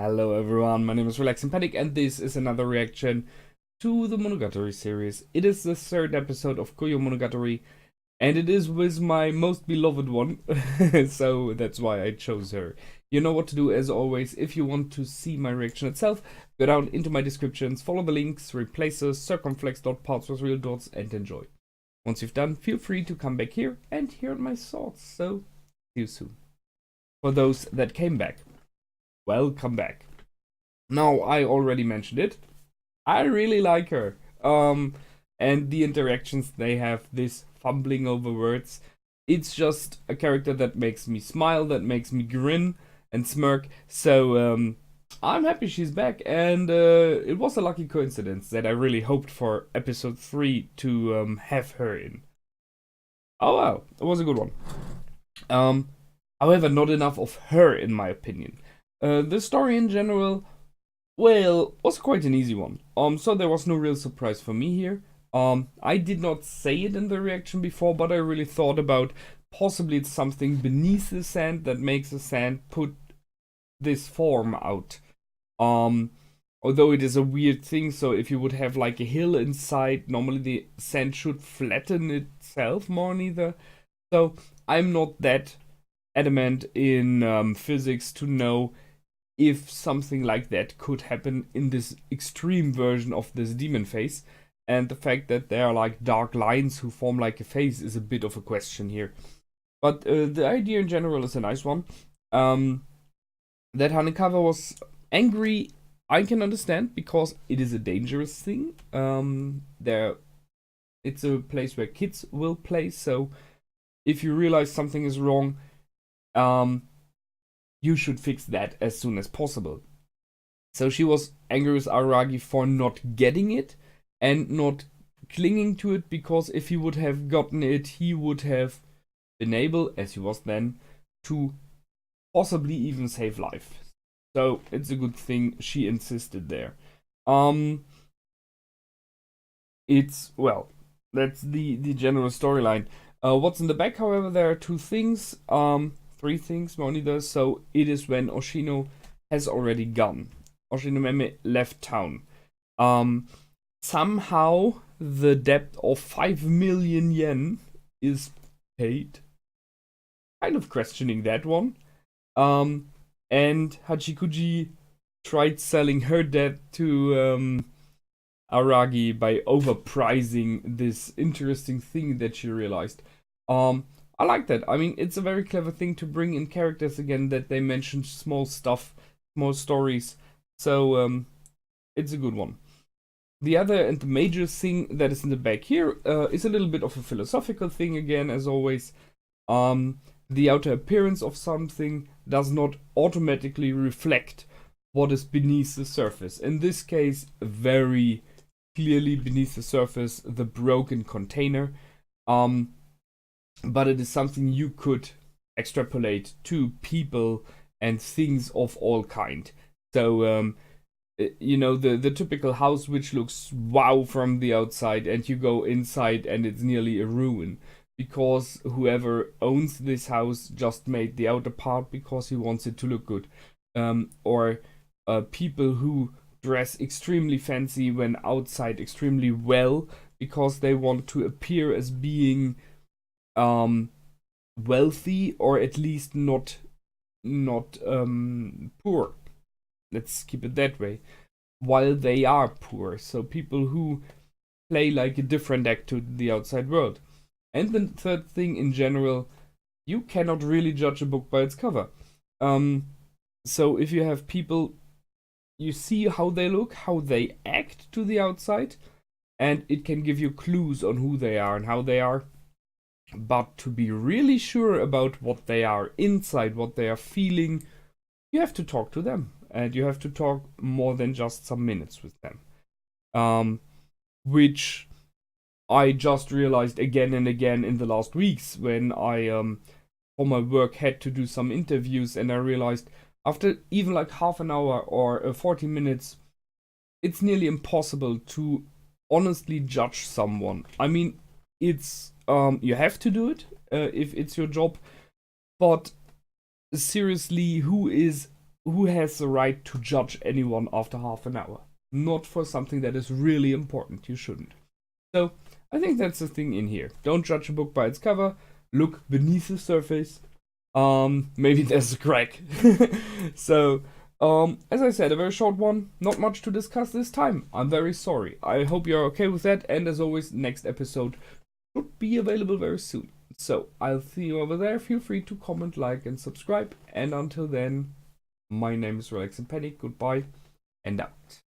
Hello everyone, my name is Relax and Panic and this is another reaction to the Monogatari series. It is the third episode of Koyomimonogatari and it is with my most beloved one, so that's why I chose her. You know what to do as always. If you want to see my reaction itself, go down into my descriptions, follow the links, replaces, circumflex.parts with real dots and enjoy. Once you've done, feel free to come back here and hear my thoughts, so see you soon. For those that came back, welcome back. Now, I already mentioned it. I really like her. And the interactions they have, this fumbling over words. It's just a character that makes me smile, that makes me grin and smirk. So, I'm happy she's back. And it was a lucky coincidence that I really hoped for episode 3 to have her in. Oh wow, it was a good one. However, not enough of her in my opinion. The story in general, well, was quite an easy one. So there was no real surprise for me here. I did not say it in the reaction before, but I really thought about possibly it's something beneath the sand that makes the sand put this form out. Although it is a weird thing, so if you would have like a hill inside, normally the sand should flatten itself more neither. So I'm not that adamant in physics to know if something like that could happen in this extreme version of this demon face. And the fact that there are like dark lines who form like a face is a bit of a question here. But the idea in general is a nice one. That Hanekawa was angry, I can understand, because it is a dangerous thing. It's a place where kids will play, so if you realize something is wrong, you should fix that as soon as possible. So she was angry with Araragi for not getting it and not clinging to it, because if he would have gotten it, he would have been able, as he was then, to possibly even save life. So it's a good thing she insisted there. It's, well, that's the general storyline. What's in the back, however, there are two things. Three things, Moni does. So it is when Oshino has already gone. Oshino Meme left town. Somehow the debt of 5 million yen is paid. Kind of questioning that one. And Hachikuji tried selling her debt to Aragi by overpricing this interesting thing that she realized. I like that. I mean, it's a very clever thing to bring in characters again that they mention small stuff, small stories. So, it's a good one. The other and the major thing that is in the back here is a little bit of a philosophical thing again, as always. The outer appearance of something does not automatically reflect what is beneath the surface. In this case, very clearly beneath the surface, the broken container. But it is something you could extrapolate to people and things of all kind. So, you know, the typical house which looks wow from the outside, and you go inside and it's nearly a ruin. Because whoever owns this house just made the outer part because he wants it to look good. Or people who dress extremely fancy when outside extremely well because they want to appear as being wealthy, or at least not poor. Let's keep it that way. While they are poor, so people who play like a different act to the outside world. And the third thing in general, you cannot really judge a book by its cover. So if you have people, you see how they look, how they act to the outside, and it can give you clues on who they are and how they are. But to be really sure about what they are inside, what they are feeling, you have to talk to them. And you have to talk more than just some minutes with them. Which I just realized again and again in the last weeks when I, for my work, had to do some interviews, and I realized after even like half an hour or 40 minutes, it's nearly impossible to honestly judge someone. I mean, it's you have to do it if it's your job, but seriously, who is who has the right to judge anyone after half an hour? Not for something that is really important. You shouldn't. So I think that's the thing in here. Don't judge a book by its cover. Look beneath the surface. Maybe there's a crack. So, as I said, a very short one. Not much to discuss this time. I'm very sorry. I hope you're okay with that. And as always, next episode should be available very soon. So I'll see you over there. Feel free to comment, like, and subscribe. And until then, my name is Relax and Panic. Goodbye and out.